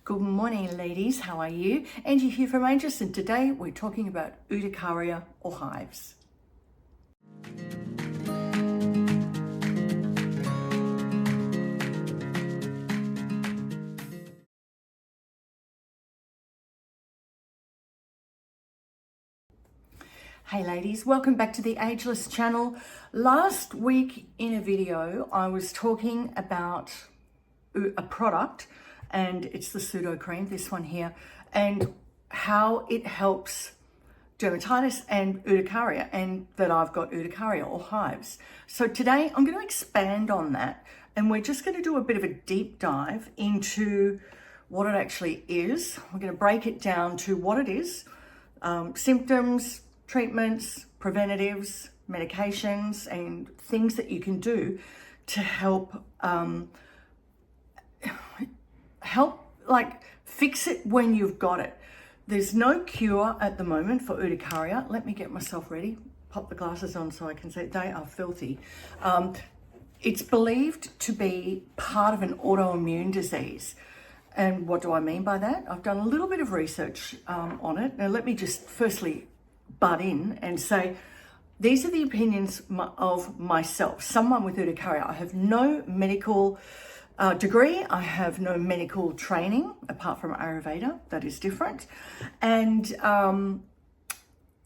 Good morning, ladies. How are you? Angie here from Angel's, and today we're talking about urticaria or hives. Hey ladies, welcome back to the Ageless channel. Last week in a video, I was talking about a product, and it's the SUDOCREAM, this one here, and how it helps dermatitis and urticaria, and that I've got urticaria or hives. So today I'm going to expand on that, and we're just going to do a bit of a deep dive into what it actually is. We're going to break it down to what it is, symptoms, treatments, preventatives, medications, and things that you can do to help fix it when you've got it. There's no cure at the moment for urticaria. Let me get myself ready, pop the glasses on so I can see. They are filthy. It's believed to be part of an autoimmune disease. And what do I mean by that? I've done a little bit of research on it. Now let me just firstly butt in and say, these are the opinions of myself, someone with urticaria. I have no medical degree. I have no medical training apart from Ayurveda. That is different. And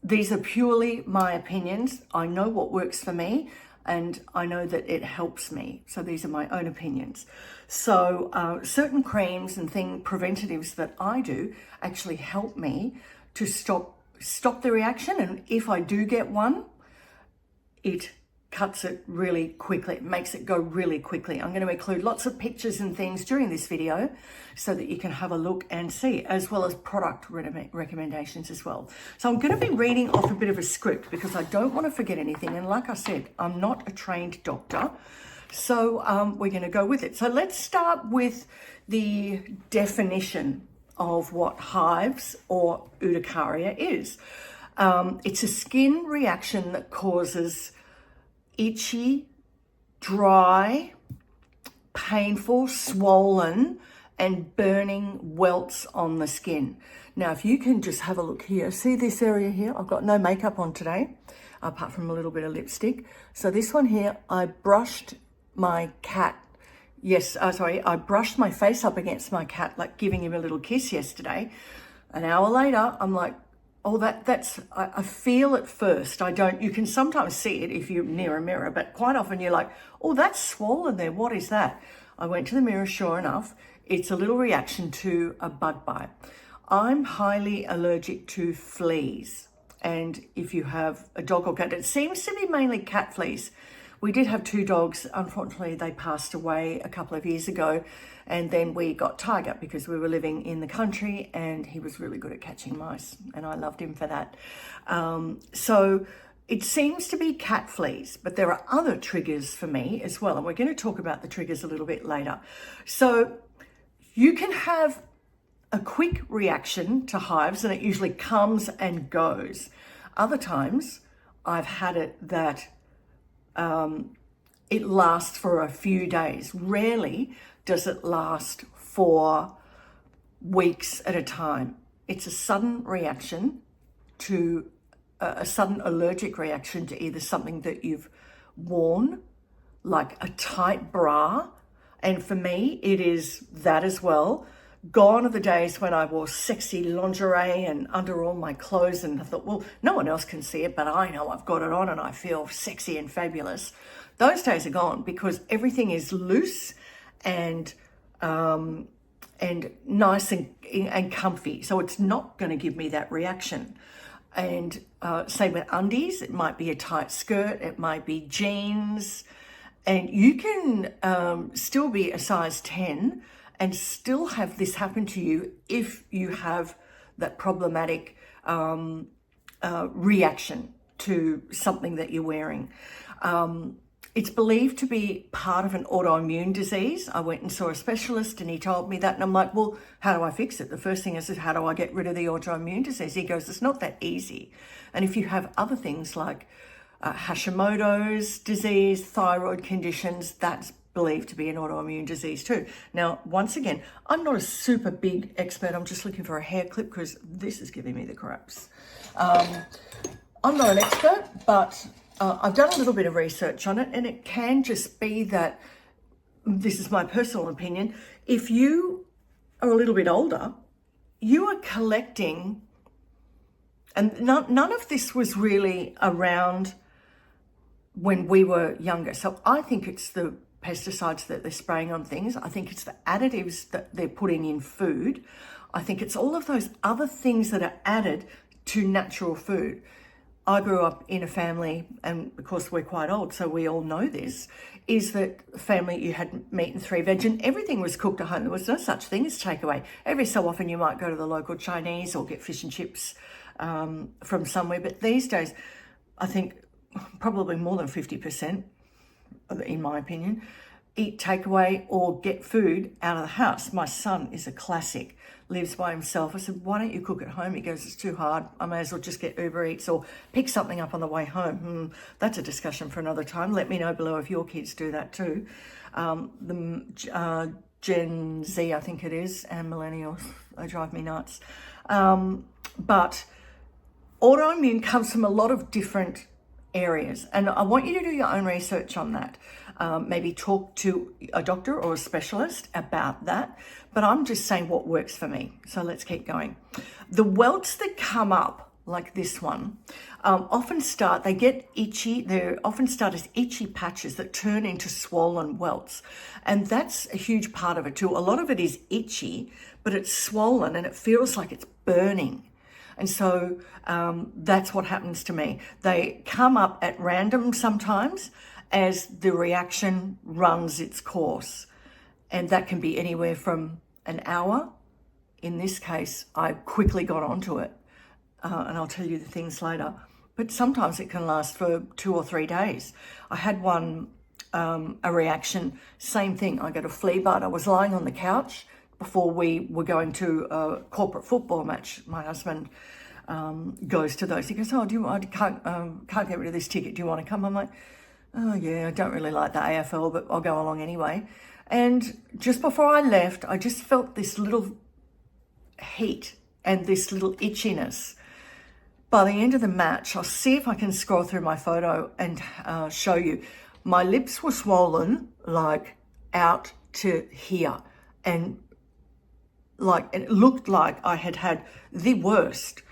these are purely my opinions. I know what works for me, and I know that it helps me. So these are my own opinions. So certain creams and preventatives that I do actually help me to stop the reaction. And if I do get one, it cuts it really quickly. It makes it go really quickly. I'm going to include lots of pictures and things during this video so that you can have a look and see, as well as product recommendations as well. So I'm going to be reading off a bit of a script because I don't want to forget anything. And like I said, I'm not a trained doctor. So we're going to go with it. So let's start with the definition of what hives or urticaria is. It's a skin reaction that causes itchy, dry, painful, swollen, and burning welts on the skin. Now, if you can just have a look here, see this area here? I've got no makeup on today, apart from a little bit of lipstick. So this one here, I brushed my cat. I brushed my face up against my cat, like giving him a little kiss yesterday. An hour later, I'm like, oh, I feel it first. You can sometimes see it if you're near a mirror, but quite often you're like, oh, that's swollen there. What is that? I went to the mirror, sure enough, it's a little reaction to a bug bite. I'm highly allergic to fleas. And if you have a dog or cat, it seems to be mainly cat fleas. We did have 2 dogs. Unfortunately, they passed away a couple of years ago. And then we got Tiger because we were living in the country and he was really good at catching mice. And I loved him for that. So it seems to be cat fleas, but there are other triggers for me as well. And we're going to talk about the triggers a little bit later. So you can have a quick reaction to hives and it usually comes and goes. Other times I've had it that it lasts for a few days. Rarely does it last for weeks at a time. It's a sudden reaction to a sudden allergic reaction to either something that you've worn, like a tight bra. And for me, it is that as well. Gone are the days when I wore sexy lingerie and under all my clothes and I thought, well, no one else can see it, but I know I've got it on and I feel sexy and fabulous. Those days are gone because everything is loose and nice and comfy. So it's not going to give me that reaction. And same with undies. It might be a tight skirt. It might be jeans. And you can still be a size 10 and still have this happen to you if you have that problematic reaction to something that you're wearing. It's believed to be part of an autoimmune disease. I went and saw a specialist and he told me that, and I'm like, well, how do I fix it? The first thing is, how do I get rid of the autoimmune disease? He goes, it's not that easy. And if you have other things like Hashimoto's disease, thyroid conditions, that's believed to be an autoimmune disease too. Now, once again, I'm not a super big expert. I'm just looking for a hair clip because this is giving me the craps. I'm not an expert, but I've done a little bit of research on it, and it can just be that, this is my personal opinion, if you are a little bit older, you are collecting, and none of this was really around when we were younger. So I think it's the pesticides that they're spraying on things. I think it's the additives that they're putting in food. I think it's all of those other things that are added to natural food. I grew up in a family, and of course we're quite old, so we all know this, is that family, you had meat and 3 veg, and everything was cooked at home. There was no such thing as takeaway. Every so often you might go to the local Chinese or get fish and chips from somewhere, but these days I think probably more than 50%, in my opinion, eat takeaway or get food out of the house. My son is a classic, lives by himself. I said, why don't you cook at home? He goes, it's too hard. I may as well just get Uber Eats or pick something up on the way home. That's a discussion for another time. Let me know below if your kids do that too. Gen Z, I think it is, and millennials, they drive me nuts. But autoimmune comes from a lot of different areas, and I want you to do your own research on that. Maybe talk to a doctor or a specialist about that, but I'm just saying what works for me. So let's keep going. The welts that come up like this one they get itchy. They often start as itchy patches that turn into swollen welts, and that's a huge part of it too. A lot of it is itchy, but it's swollen and it feels like it's burning. And so that's what happens to me. They come up at random sometimes as the reaction runs its course. And that can be anywhere from an hour. In this case, I quickly got onto it. And I'll tell you the things later. But sometimes it can last for 2 or 3 days. I had one, a reaction, same thing. I got a flea bite. I was lying on the couch before we were going to a corporate football match. My husband goes to those. He goes, I can't get rid of this ticket. Do you want to come? I'm like, oh yeah, I don't really like the AFL, but I'll go along anyway. And just before I left, I just felt this little heat and this little itchiness. By the end of the match, I'll see if I can scroll through my photo and show you. My lips were swollen, like out to here. And like it looked like I had had the worst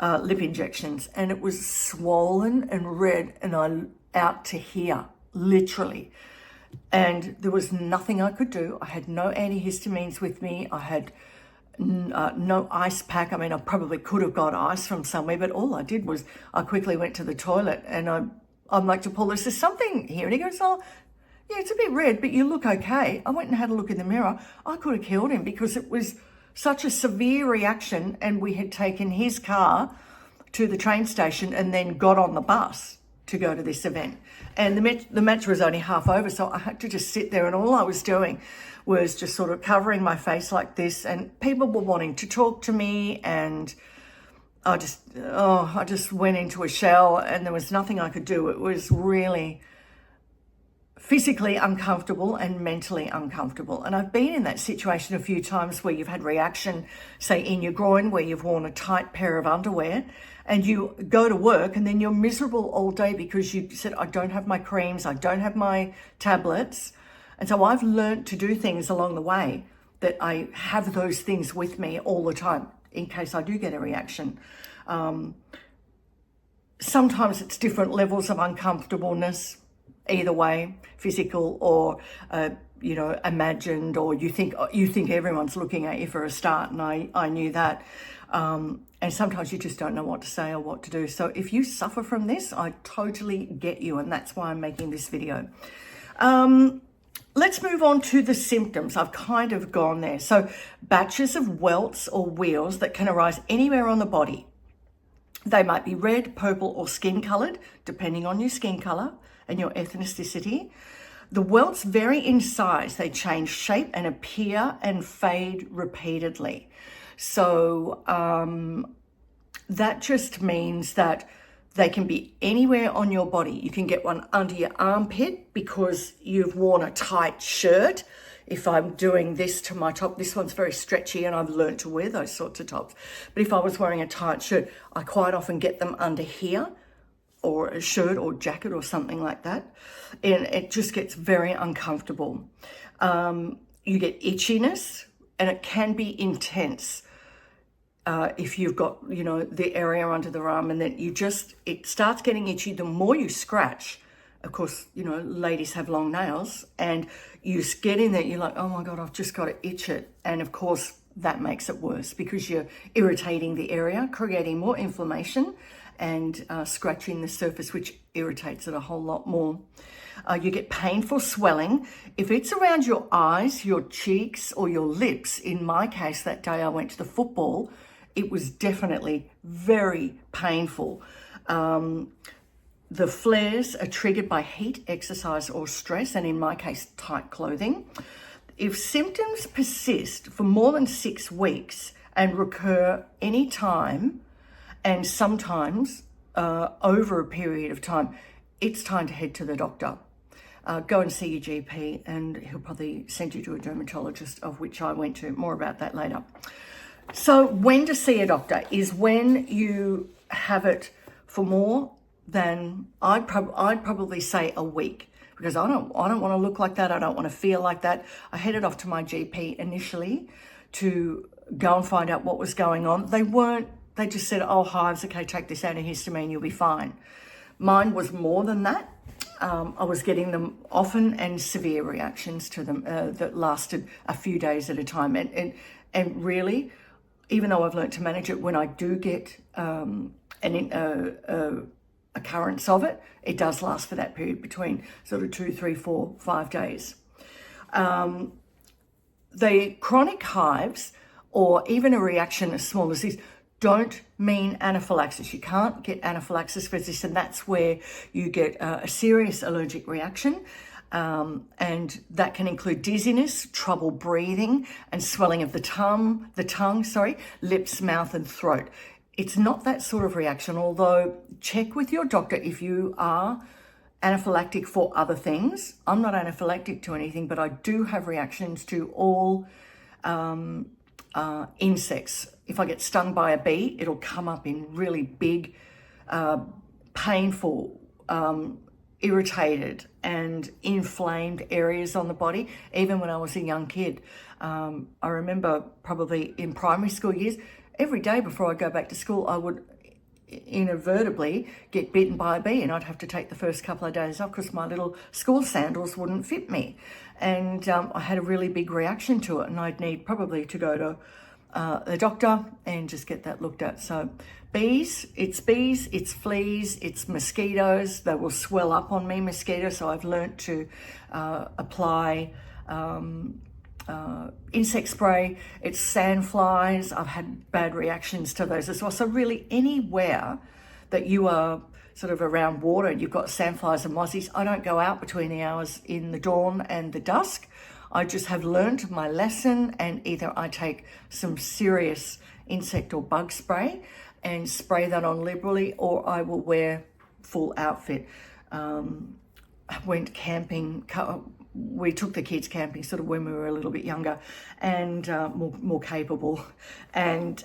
lip injections, and it was swollen and red and out to here, literally. And there was nothing I could do. I had no antihistamines with me. I had no ice pack. I mean, I probably could have got ice from somewhere, but all I did was I quickly went to the toilet, and I'm like to Paul, is there something here? And he goes, oh, yeah, it's a bit red, but you look okay. I went and had a look in the mirror. I could have killed him because it was such a severe reaction, and we had taken his car to the train station and then got on the bus to go to this event. And the match was only half over, so I had to just sit there, and all I was doing was just sort of covering my face like this, and people were wanting to talk to me, and I just went into a shell, and there was nothing I could do. It was really physically uncomfortable and mentally uncomfortable. And I've been in that situation a few times where you've had reaction, say in your groin, where you've worn a tight pair of underwear, and you go to work and then you're miserable all day because you said, I don't have my creams, I don't have my tablets. And so I've learned to do things along the way that I have those things with me all the time in case I do get a reaction. Sometimes it's different levels of uncomfortableness, either way, physical or, imagined, or you think everyone's looking at you for a start, and I knew that. And sometimes you just don't know what to say or what to do. So if you suffer from this, I totally get you, and that's why I'm making this video. Let's move on to the symptoms. I've kind of gone there. So batches of welts or wheals that can arise anywhere on the body. They might be red, purple, or skin colored, depending on your skin color and your ethnicity. The welts vary in size. They change shape and appear and fade repeatedly. So that just means that They can be anywhere on your body. You can get one under your armpit because you've worn a tight shirt. If I'm doing this to my top, this one's very stretchy and I've learned to wear those sorts of tops. But if I was wearing a tight shirt, I quite often get them under here, or a shirt or jacket or something like that. And it just gets very uncomfortable. You get itchiness, and it can be intense. If you've got, you know, the area under the arm, and then it starts getting itchy the more you scratch. Of course, you know, ladies have long nails, and you get in there, you're like, oh my God, I've just got to itch it. And of course, that makes it worse because you're irritating the area, creating more inflammation and scratching the surface, which irritates it a whole lot more. You get painful swelling. If it's around your eyes, your cheeks, or your lips, in my case, that day I went to the football, it was definitely very painful. The flares are triggered by heat, exercise, or stress, and in my case, tight clothing. If symptoms persist for more than 6 weeks and recur any time, and sometimes over a period of time, it's time to head to the doctor. Go and see your GP, and he'll probably send you to a dermatologist, of which I went to. More about that later. So when to see a doctor is when you have it for more than, I'd probably say a week, because I don't want to look like that. I don't want to feel like that. I headed off to my GP initially to go and find out what was going on. They just said, oh, hives, okay, take this antihistamine, you'll be fine. Mine was more than that. I was getting them often and severe reactions to them that lasted a few days at a time. And really, even though I've learned to manage it, when I do get occurrence of it, it does last for that period between sort of 2, 3, 4, 5 days. The chronic hives, or even a reaction as small as this, don't mean anaphylaxis. You can't get anaphylaxis for this, and that's where you get a serious allergic reaction. And that can include dizziness, trouble breathing, and swelling of the tongue, lips, mouth, and throat. It's not that sort of reaction, although check with your doctor if you are anaphylactic for other things. I'm not anaphylactic to anything, but I do have reactions to all insects. If I get stung by a bee, it'll come up in really big, painful, irritated and inflamed areas on the body. Even when I was a young kid, I remember probably in primary school years, every day before I go back to school, I would inadvertently get bitten by a bee, and I'd have to take the first couple of days off because my little school sandals wouldn't fit me. And I had a really big reaction to it, and I'd need probably to go to the doctor and just get that looked at. So bees, it's fleas, it's mosquitoes. They will swell up on me, mosquitoes. So I've learnt to apply insect spray. It's sandflies. I've had bad reactions to those as well. So really anywhere that you are sort of around water and you've got sandflies and mozzies, I don't go out between the hours in the dawn and the dusk. I just have learned my lesson, and either I take some serious insect or bug spray and spray that on liberally, or I will wear full outfit. I went camping. We took the kids camping sort of when we were a little bit younger and more capable. And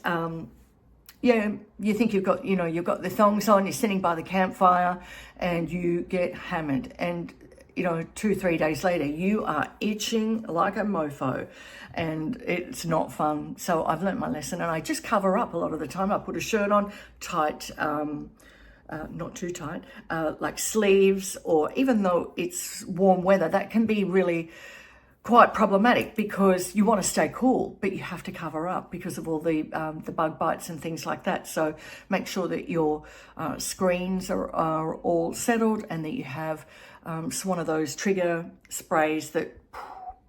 yeah, you think you've got the thongs on, you're sitting by the campfire and you get hammered. And 2-3 days later, you are itching like a mofo, and it's not fun. So I've learnt my lesson, and I just cover up a lot of the time. I put a shirt on, tight, not too tight, like sleeves, or even though it's warm weather, that can be really quite problematic because you want to stay cool, but you have to cover up because of all the bug bites and things like that. So make sure that your screens are all settled, and that you have one of those trigger sprays that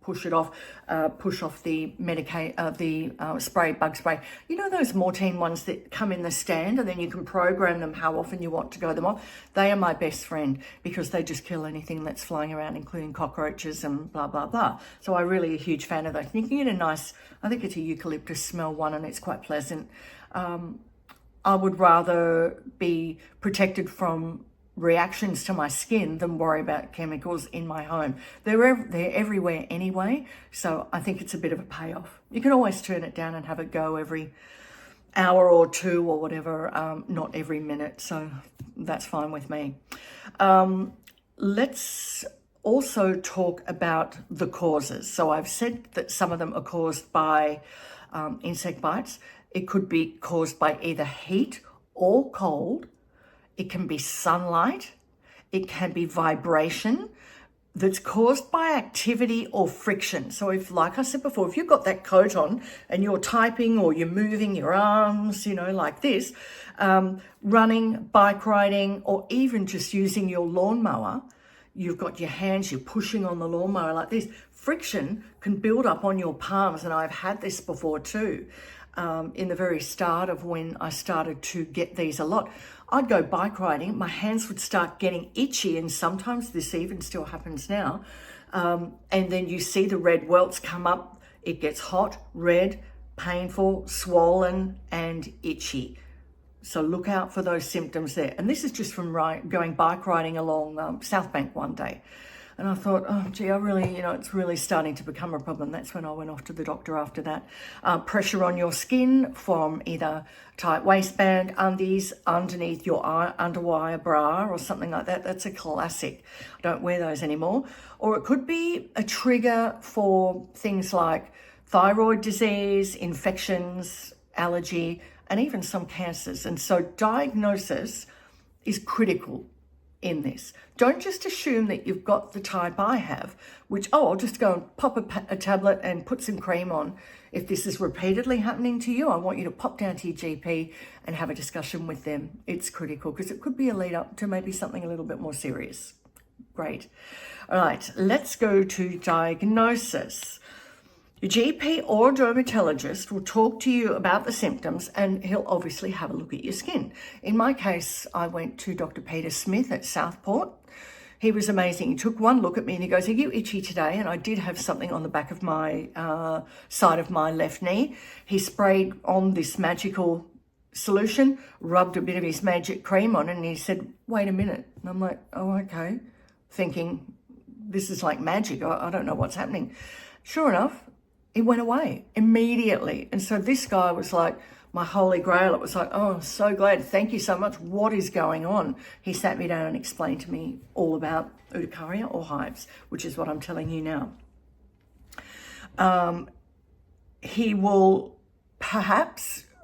push off the bug spray. You know those MORTEIN ones that come in the stand, and then you can program them how often you want to go them off? They are my best friend because they just kill anything that's flying around, including cockroaches and blah, blah, blah. So I'm really a huge fan of those. And you can get a nice, I think it's a eucalyptus smell one, and it's quite pleasant. I would rather be protected from reactions to my skin than worry about chemicals in my home. They're everywhere anyway, so I think it's a bit of a payoff. You can always turn it down and have it go every hour or two or whatever, not every minute, so that's fine with me. Let's also talk about the causes. So I've said that some of them are caused by insect bites. It could be caused by either heat or cold. It can be sunlight. It can be vibration that's caused by activity or friction. So if, like I said before, if you've got that coat on and you're typing or you're moving your arms, you know, like this, running, bike riding, or even just using your lawnmower, you've got your hands, you're pushing on the lawnmower like this, friction can build up on your palms. And I've had this before too. In the very start of when I started to get these a lot, I'd go bike riding, my hands would start getting itchy, and sometimes this even still happens now. And then you see the red welts come up. It gets hot, red, painful, swollen, and itchy. So look out for those symptoms there. And this is just from going bike riding along South Bank one day. And I thought, oh, gee, I really, it's really starting to become a problem. That's when I went off to the doctor after that. Pressure on your skin from either tight waistband, undies, underneath your underwire bra or something like that. That's a classic. I don't wear those anymore. Or it could be a trigger for things like thyroid disease, infections, allergy, and even some cancers. And so diagnosis is critical in this. Don't just assume that you've got the type I have, which, I'll just go and pop a tablet and put some cream on. If this is repeatedly happening to you, I want you to pop down to your GP and have a discussion with them. It's critical because it could be a lead up to maybe something a little bit more serious. Great. All right, let's go to diagnosis. Your GP or dermatologist will talk to you about the symptoms, and he'll obviously have a look at your skin. In my case, I went to Dr. Peter Smith at Southport. He was amazing. He took one look at me and he goes, "Are you itchy today?" And I did have something on the back of my side of my left knee. He sprayed on this magical solution, rubbed a bit of his magic cream on, and he said, "Wait a minute." And I'm like, "Oh, okay," thinking this is like magic. I don't know what's happening. Sure enough, it went away immediately. And so this guy was like my holy grail. It was like, "Oh, so glad. Thank you so much. What is going on?" He sat me down and explained to me all about Uticaria or hives, which is what I'm telling you now.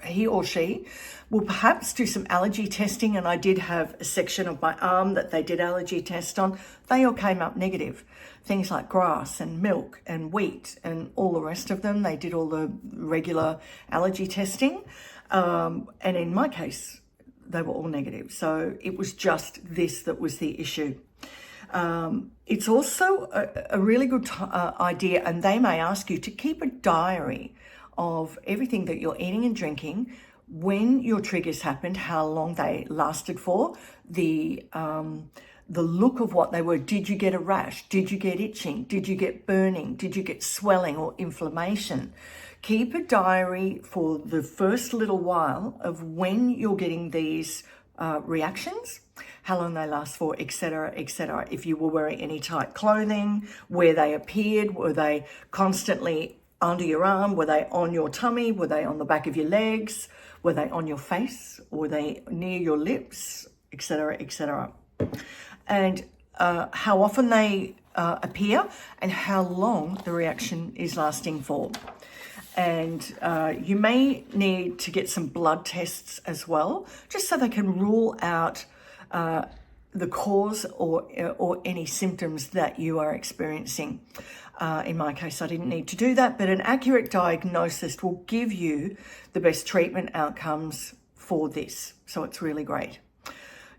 He or she will perhaps do some allergy testing. And I did have a section of my arm that they did allergy test on. They all came up negative. Things like grass and milk and wheat and all the rest of them. They did all the regular allergy testing. And in my case, they were all negative. So it was just this that was the issue. It's also a really good idea, and they may ask you to keep a diary of everything that you're eating and drinking, when your triggers happened, how long they lasted for, the look of what they were. Did you get a rash? Did you get itching? Did you get burning? Did you get swelling or inflammation? Keep a diary for the first little while of when you're getting these reactions, how long they last for, etc., etc. If you were wearing any tight clothing, where they appeared, were they constantly under your arm? Were they on your tummy? Were they on the back of your legs? Were they on your face? Were they near your lips? Etc., etc. And how often they appear and how long the reaction is lasting for. And you may need to get some blood tests as well, just so they can rule out the cause or any symptoms that you are experiencing. In my case, I didn't need to do that, but an accurate diagnosis will give you the best treatment outcomes for this. So it's really great.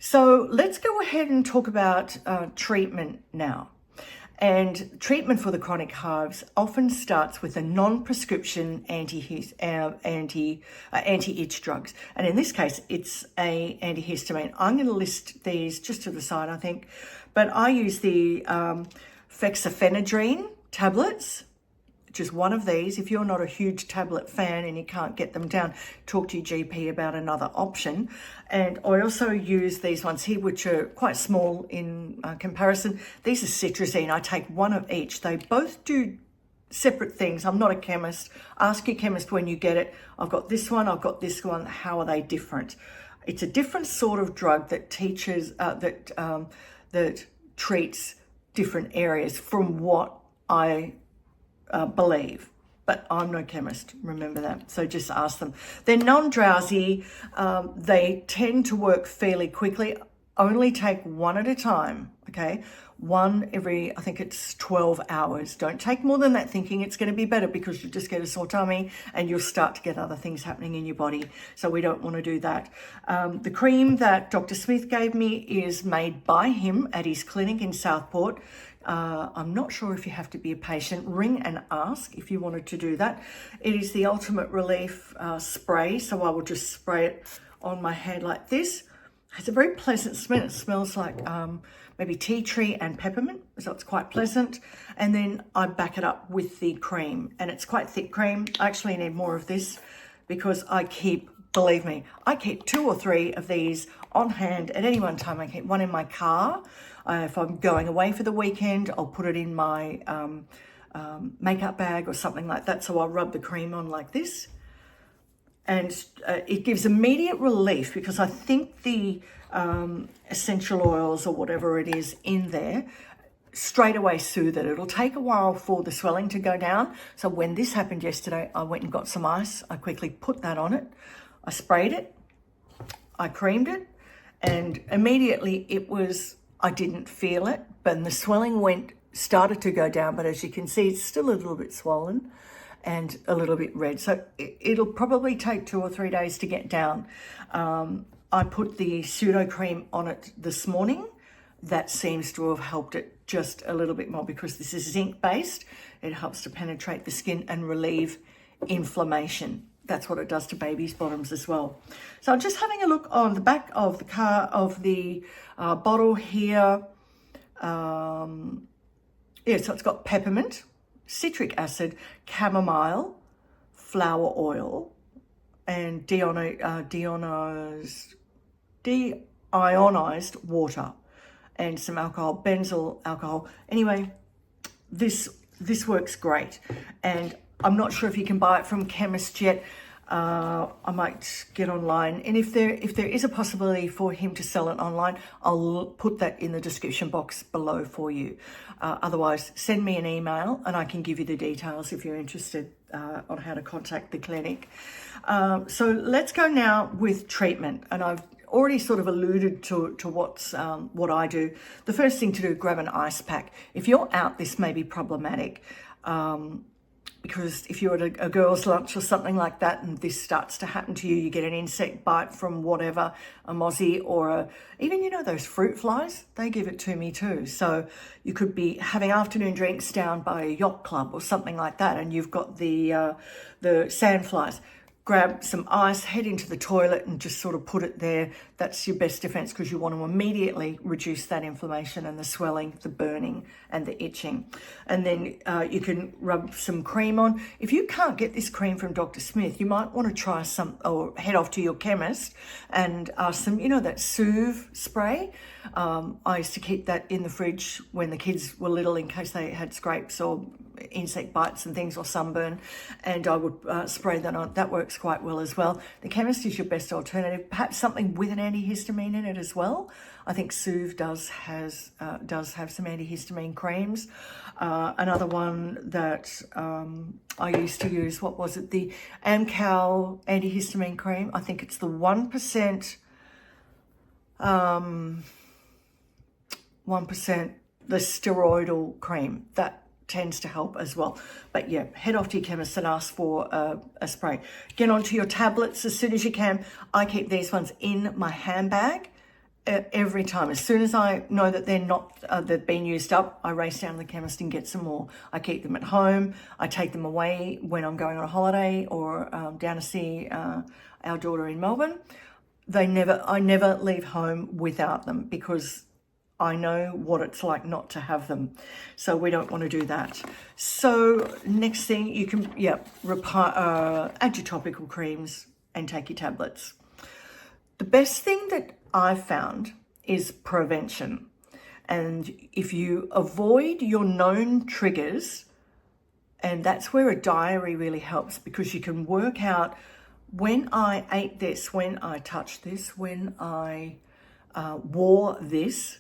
So let's go ahead and talk about treatment now. And treatment for the chronic hives often starts with a non-prescription anti-itch drugs. And in this case, it's a antihistamine. I'm going to list these just to the side, I think. But I use the FEXOFENADRINE tablets, just one of these. If you're not a huge tablet fan and you can't get them down, talk to your GP about another option. And I also use these ones here, which are quite small in comparison. These are CETIRIZINE. I take one of each. They both do separate things. I'm not a chemist. Ask your chemist when you get it. I've got this one, I've got this one. How are they different? It's a different sort of drug that that treats different areas from what I believe. But I'm no chemist, remember that. So just ask them. They're non-drowsy. They tend to work fairly quickly. Only take one at a time, okay? One every, I think it's 12 hours. Don't take more than that thinking it's going to be better, because you just get a sore tummy and you'll start to get other things happening in your body. So we don't want to do that. The cream that Dr. Smith gave me is made by him at his clinic in Southport. I'm not sure if you have to be a patient. Ring and ask if you wanted to do that. It is the Ultimate Relief spray. So I will just spray it on my hand like this. It's a very pleasant smell. It smells like maybe tea tree and peppermint, so it's quite pleasant. And then I back it up with the cream, and it's quite thick cream. I actually need more of this because I keep, believe me, I keep 2 or 3 of these on hand at any one time. I keep one in my car. If I'm going away for the weekend, I'll put it in my makeup bag or something like that. So I'll rub the cream on like this. And it gives immediate relief, because I think the essential oils or whatever it is in there straight away soothe it. It'll take a while for the swelling to go down. So when this happened yesterday, I went and got some ice. I quickly put that on it. I sprayed it. I creamed it. And immediately I didn't feel it, but the swelling started to go down. But as you can see, it's still a little bit swollen and a little bit red. So it'll probably take 2 or 3 days to get down. I put the SUDOCREAM on it this morning. That seems to have helped it just a little bit more, because this is zinc based. It helps to penetrate the skin and relieve inflammation. That's what it does to babies' bottoms as well. So I'm just having a look on the back of the bottle here. So it's got peppermint, citric acid, chamomile, flower oil, and deionized water, and some alcohol, benzyl alcohol. Anyway, this works great, and I'm not sure if you can buy it from chemists yet. I might get online, and if there is a possibility for him to sell it online, I'll put that in the description box below for you. Otherwise, send me an email and I can give you the details if you're interested on how to contact the clinic. So let's go now with treatment, and I've already sort of alluded to what I do. The first thing to do, grab an ice pack. If you're out, this may be problematic. Because if you're at a girl's lunch or something like that and this starts to happen to you, you get an insect bite from whatever, a mozzie or even, those fruit flies, they give it to me too. So you could be having afternoon drinks down by a yacht club or something like that, and you've got the sand flies. Grab some ice, head into the toilet and just sort of put it there. That's your best defense, because you want to immediately reduce that inflammation and the swelling, the burning and the itching. And then you can rub some cream on. If you can't get this cream from Dr. Smith, you might want to try some, or head off to your chemist and ask them, that SOOV spray. I used to keep that in the fridge when the kids were little in case they had scrapes or insect bites and things, or sunburn, and I would spray that on. That works quite well as well. The chemist is your best alternative. Perhaps something with an antihistamine in it as well. I think SOOV does have some antihistamine creams. Another one that I used to use, what was it? The Amcal antihistamine cream. I think it's the 1%. 1%, the steroidal cream, that tends to help as well. But yeah, head off to your chemist and ask for a spray. Get onto your tablets as soon as you can. I keep these ones in my handbag every time. As soon as I know that they've been used up, I race down to the chemist and get some more. I keep them at home. I take them away when I'm going on a holiday or down to see our daughter in Melbourne. I never leave home without them, because I know what it's like not to have them. So we don't want to do that. So next thing, you can, add your topical creams and take your tablets. The best thing that I've found is prevention. And if you avoid your known triggers, and that's where a diary really helps, because you can work out, when I ate this, when I touched this, when I wore this,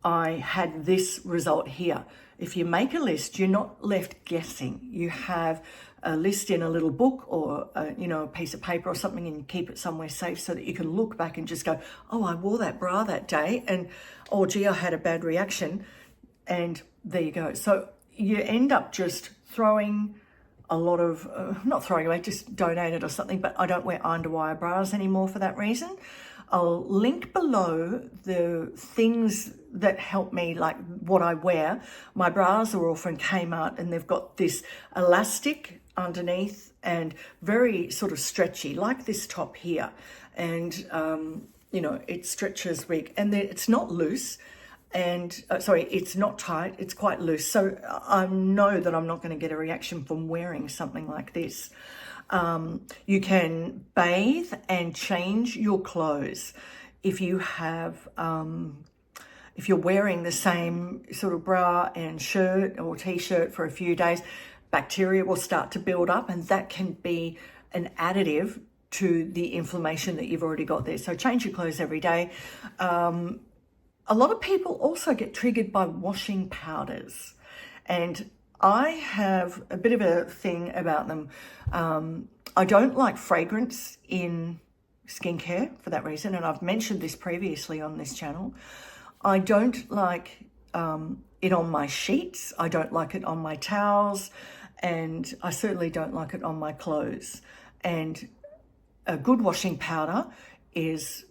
I had this result here. If you make a list, you're not left guessing. You have a list in a little book or a piece of paper or something, and you keep it somewhere safe so that you can look back and just go, oh, I wore that bra that day, and oh gee, I had a bad reaction, and there you go. So you end up just throwing a lot of, not throwing away, just donate it or something, but I don't wear underwire bras anymore for that reason. I'll link below the things that help me, like what I wear. My bras are all from KMART, and they've got this elastic underneath and very sort of stretchy, like this top here. And, it stretches weak, and then it's not loose. And it's not tight, it's quite loose. So I know that I'm not going to get a reaction from wearing something like this. You can bathe and change your clothes. If you have, if you're wearing the same sort of bra and shirt or t-shirt for a few days, bacteria will start to build up, and that can be an additive to the inflammation that you've already got there. So change your clothes every day. A lot of people also get triggered by washing powders, and I have a bit of a thing about them. I don't like fragrance in skincare for that reason, and I've mentioned this previously on this channel. I don't like it on my sheets. I don't like it on my towels, and I certainly don't like it on my clothes. And a good washing powder is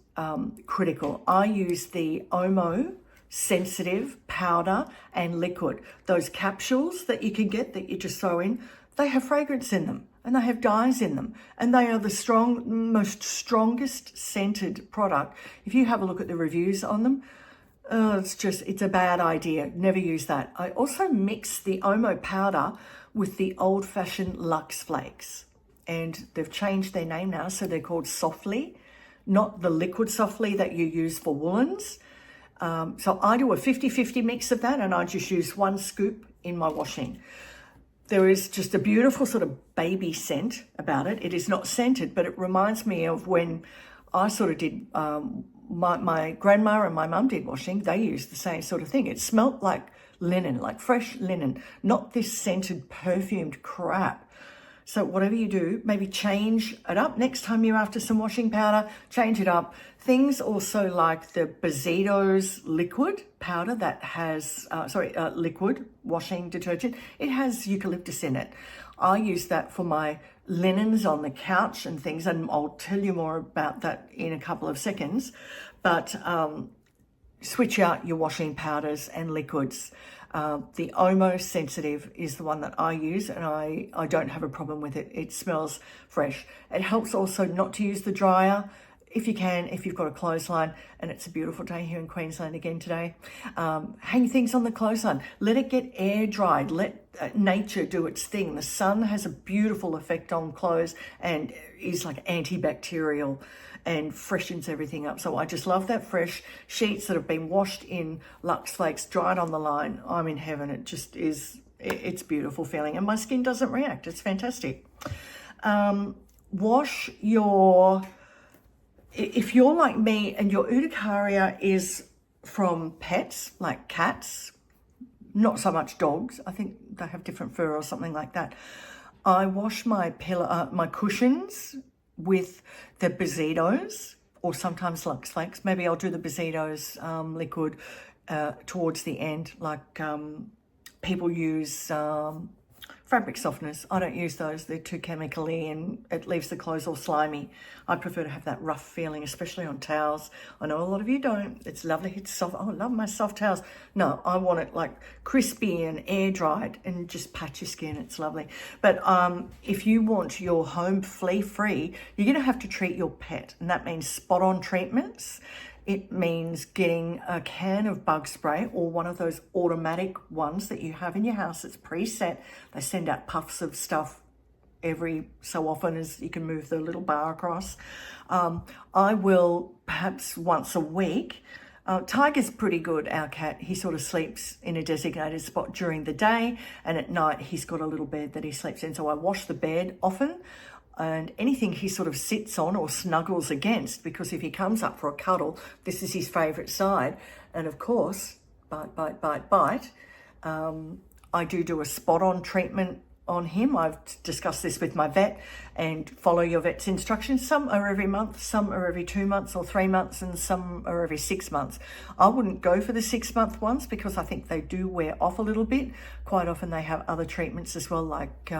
critical. I use the Omo sensitive powder and liquid. Those capsules that you can get that you just throw in, they have fragrance in them, and they have dyes in them, and they are the most strongest scented product. If you have a look at the reviews on them, it's a bad idea. Never use that. I also mix the Omo powder with the old-fashioned Lux Flakes, and they've changed their name now, so they're called Softly, not the liquid Softly that you use for woolens. So I do a 50-50 mix of that, and I just use 1 scoop in my washing. There is just a beautiful sort of baby scent about it. It is not scented, but it reminds me of when I sort of did, my grandma and my mum did washing. They used the same sort of thing. It smelt like linen, like fresh linen, not this scented, perfumed crap. So whatever you do, maybe change it up. Next time you're after some washing powder, change it up. Things also like the BOISITOS liquid powder that has, liquid washing detergent. It has eucalyptus in it. I use that for my linens on the couch and things, and I'll tell you more about that in a couple of seconds. But switch out your washing powders and liquids. The Omo sensitive is the one that I use, and I don't have a problem with it. It smells fresh. It helps also not to use the dryer if you can, if you've got a clothesline, and it's a beautiful day here in Queensland again today. Hang things on the clothesline. Let it get air dried. Let nature do its thing. The sun has a beautiful effect on clothes and is like antibacterial and freshens everything up. So I just love that fresh sheets that have been washed in Lux Flakes, dried on the line. I'm in heaven. It just is, it's beautiful feeling, and my skin doesn't react. It's fantastic. Wash your, if you're like me and your Uticaria is from pets, like cats, not so much dogs. I think they have different fur or something like that. I wash my pillow, my cushions with the BOISITOS, or sometimes Lux Flakes. Maybe I'll do the BOISITOS liquid towards the end, like people use fabric softeners. I don't use those. They're too chemically and it leaves the clothes all slimy. I prefer to have that rough feeling, especially on towels. I know a lot of you don't. It's lovely. It's soft. Oh, I love my soft towels. No, I want it like crispy and air dried and just pat your skin. It's lovely. But if you want your home flea free, you're going to have to treat your pet, and that means spot on treatments. it means getting a can of bug spray or one of those automatic ones that you have in your house. It's preset. They send out puffs of stuff every so often as you can move the little bar across. I will perhaps once a week. Tiger's pretty good, our cat. He sort of sleeps in a designated spot during the day, and at night he's got a little bed that he sleeps in. So I wash the bed often, and anything he sort of sits on or snuggles against, because if he comes up for a cuddle, this is his favourite side. And of course, bite, bite, bite, bite. I do a spot-on treatment on him. I've discussed this with my vet, and follow your vet's instructions. Some are every month, some are every 2 months or 3 months, and some are every 6 months. I wouldn't go for the 6-month ones because I think they do wear off a little bit. Quite often they have other treatments as well, like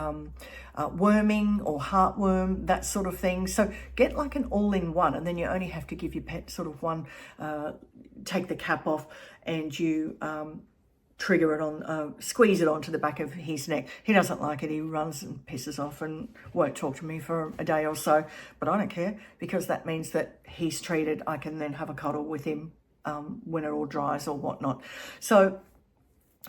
worming or heartworm, that sort of thing. So get like an all-in-one, and then you only have to give your pet sort of one, take the cap off, and you trigger it on, squeeze it onto the back of his neck. He doesn't like it. He runs and pisses off and won't talk to me for a day or so, but I don't care, because that means that he's treated. I can then have a cuddle with him when it all dries or whatnot. So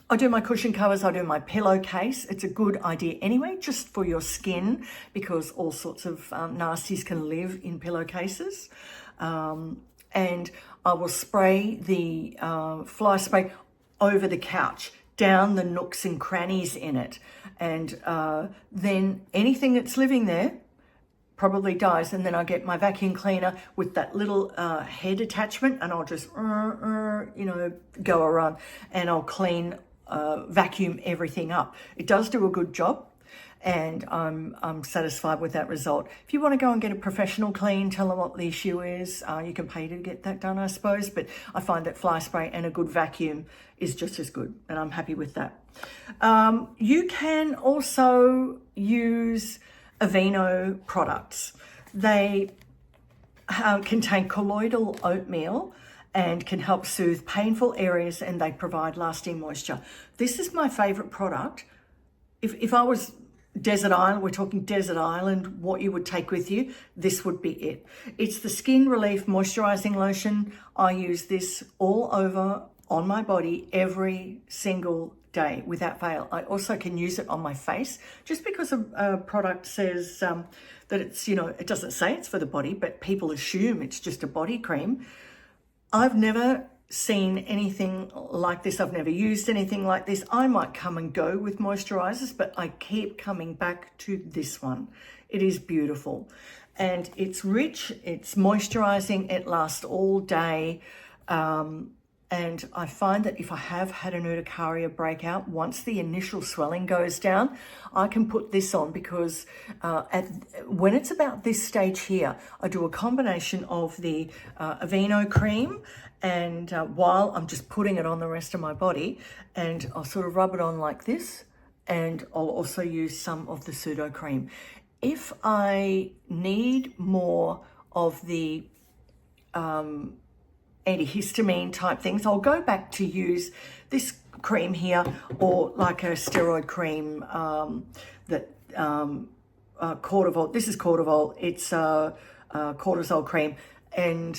I do my cushion covers, I do my pillowcase. It's a good idea anyway, just for your skin, because all sorts of nasties can live in pillowcases. And I will spray the fly spray over the couch, down the nooks and crannies in it. And then anything that's living there probably dies. And then I get my vacuum cleaner with that little head attachment, and I'll just, go around, and I'll clean, vacuum everything up. It does do a good job, and I'm satisfied with that result. If you want to go and get a professional clean, tell them what the issue is. You can pay to get that done, I suppose, but I find that fly spray and a good vacuum is just as good, and I'm happy with that. You can also use AVEENO products. They contain colloidal oatmeal and can help soothe painful areas, and they provide lasting moisture. This is my favorite product. If I was desert island, we're talking desert island, what you would take with you, this would be it. It's the Skin Relief Moisturizing Lotion. I use this all over on my body every single day without fail. I also can use it on my face. Just because a product says that it's, it doesn't say it's for the body, but people assume it's just a body cream. I've never seen anything like this. I've never used anything like this. I might come and go with moisturizers, but I keep coming back to this one. It is beautiful, and it's rich, it's moisturizing, it lasts all day. And I find that if I have had an urticaria breakout, once the initial swelling goes down, I can put this on, because when it's about this stage here, I do a combination of the AVEENO cream, and while I'm just putting it on the rest of my body, and I'll sort of rub it on like this, and I'll also use some of the SUDOCREAM. If I need more of the antihistamine type things, I'll go back to use this cream here, or like a steroid cream that cortisol. This is cortisol. It's cortisol cream, and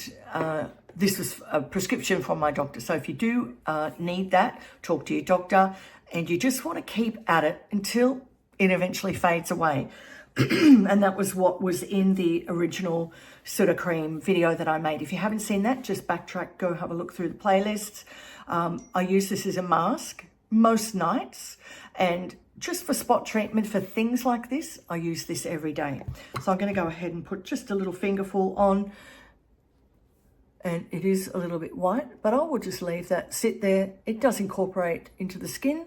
this was a prescription from my doctor. So if you do need that, talk to your doctor, and you just want to keep at it until it eventually fades away. And that was what was in the original SUDOCREAM video that I made. If you haven't seen that, just backtrack, go have a look through the playlists. I use this as a mask most nights, and just for spot treatment for things like this, I use this every day. So I'm going to go ahead and put just a little fingerful on, and it is a little bit white, but I will just leave that sit there. It does incorporate into the skin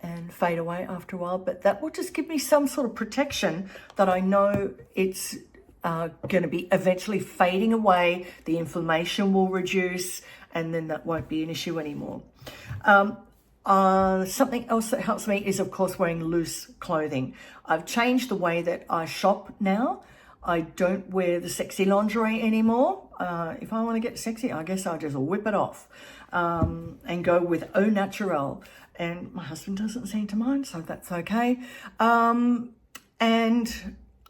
and fade away after a while, but that will just give me some sort of protection that I know it's going to be eventually fading away, the inflammation will reduce, and then that won't be an issue anymore. Something else that helps me is, of course, wearing loose clothing. I've changed the way that I shop now. I don't wear the sexy lingerie anymore. If I want to get sexy, I guess I'll just whip it off and go with au naturel. And my husband doesn't seem to mind, so that's okay. And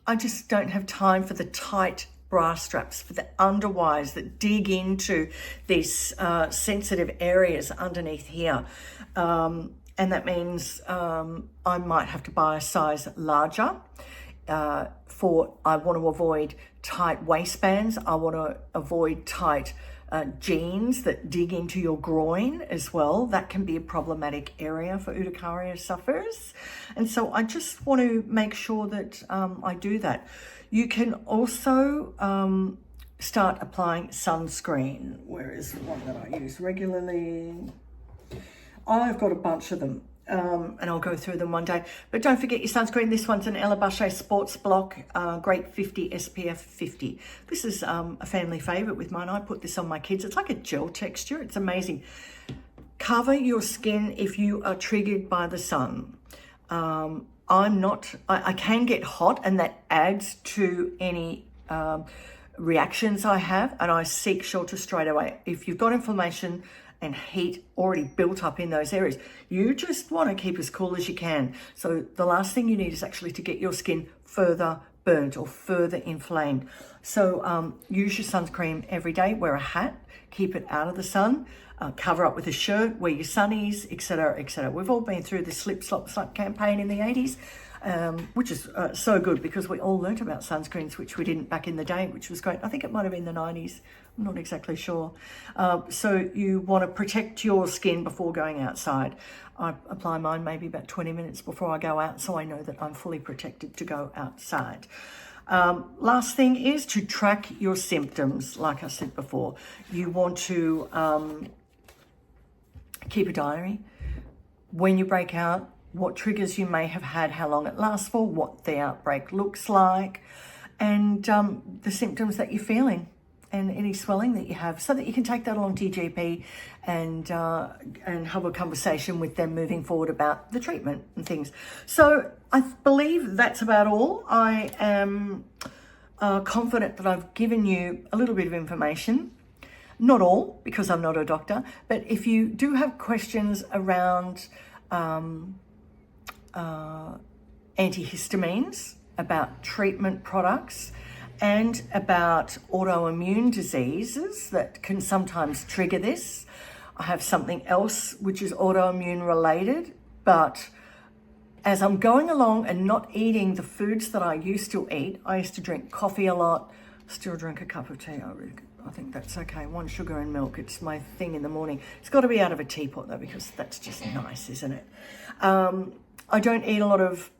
I just don't have time for the tight bra straps for the underwires that dig into these sensitive areas underneath here. And that means I might have to buy a size larger. I want to avoid tight waistbands. I want to avoid tight jeans that dig into your groin as well. That can be a problematic area for urticaria sufferers. And so I just want to make sure that I do that. You can also start applying sunscreen. Where is the one that I use regularly? I've got a bunch of them. And I'll go through them one day. But don't forget your sunscreen. This one's an Elabache Sports Block Great 50 SPF 50. This is a family favourite with mine. I put this on my kids. It's like a gel texture. It's amazing. Cover your skin if you are triggered by the sun. I can get hot, and that adds to any reactions I have, and I seek shelter straight away. If you've got inflammation and heat already built up in those areas, you just want to keep as cool as you can. So the last thing you need is actually to get your skin further burnt or further inflamed. So use your sunscreen every day, wear a hat, keep it out of the sun, cover up with a shirt, wear your sunnies, etc., etc. We've all been through the slip, slop, slap campaign in the 80s, which is so good because we all learnt about sunscreens, which we didn't back in the day, which was great. I think it might have been the 90s. I'm not exactly sure. So you want to protect your skin before going outside. I apply mine maybe about 20 minutes before I go out, so I know that I'm fully protected to go outside. Last thing is to track your symptoms. Like I said before, you want to keep a diary. When you break out, what triggers you may have had, how long it lasts for, what the outbreak looks like, and the symptoms that you're feeling and any swelling that you have, so that you can take that along to your GP and have a conversation with them moving forward about the treatment and things. So I believe that's about all. I am confident that I've given you a little bit of information. Not all, because I'm not a doctor, but if you do have questions around antihistamines, about treatment products, and about autoimmune diseases that can sometimes trigger this. I have something else which is autoimmune related, but as I'm going along and not eating the foods that I used to eat, I used to drink coffee a lot, still drink a cup of tea. I think that's okay. 1 sugar and milk. It's my thing in the morning. It's got to be out of a teapot though, because that's just nice, isn't it? I don't eat a lot of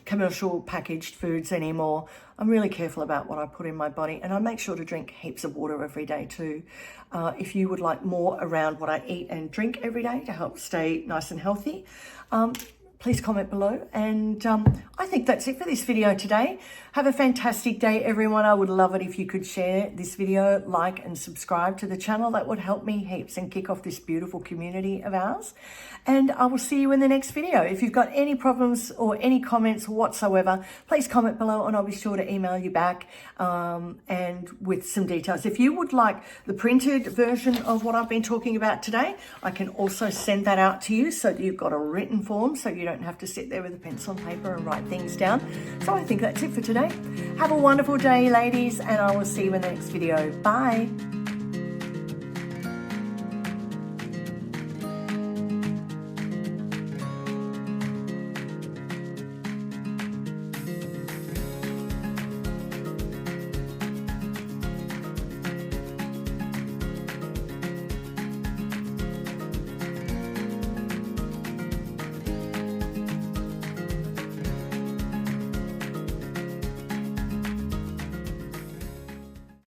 commercial packaged foods anymore. I'm really careful about what I put in my body, and I make sure to drink heaps of water every day too. If you would like more around what I eat and drink every day to help stay nice and healthy, please comment below. And I think that's it for this video today. Have a fantastic day, everyone. I would love it if you could share this video, like and subscribe to the channel. That would help me heaps and kick off this beautiful community of ours. And I will see you in the next video. If you've got any problems or any comments whatsoever, please comment below and I'll be sure to email you back and with some details. If you would like the printed version of what I've been talking about today, I can also send that out to you so that you've got a written form so you don't have to sit there with a pencil and paper and write things down. So I think that's it for today. Have a wonderful day, ladies, and I will see you in the next video. Bye.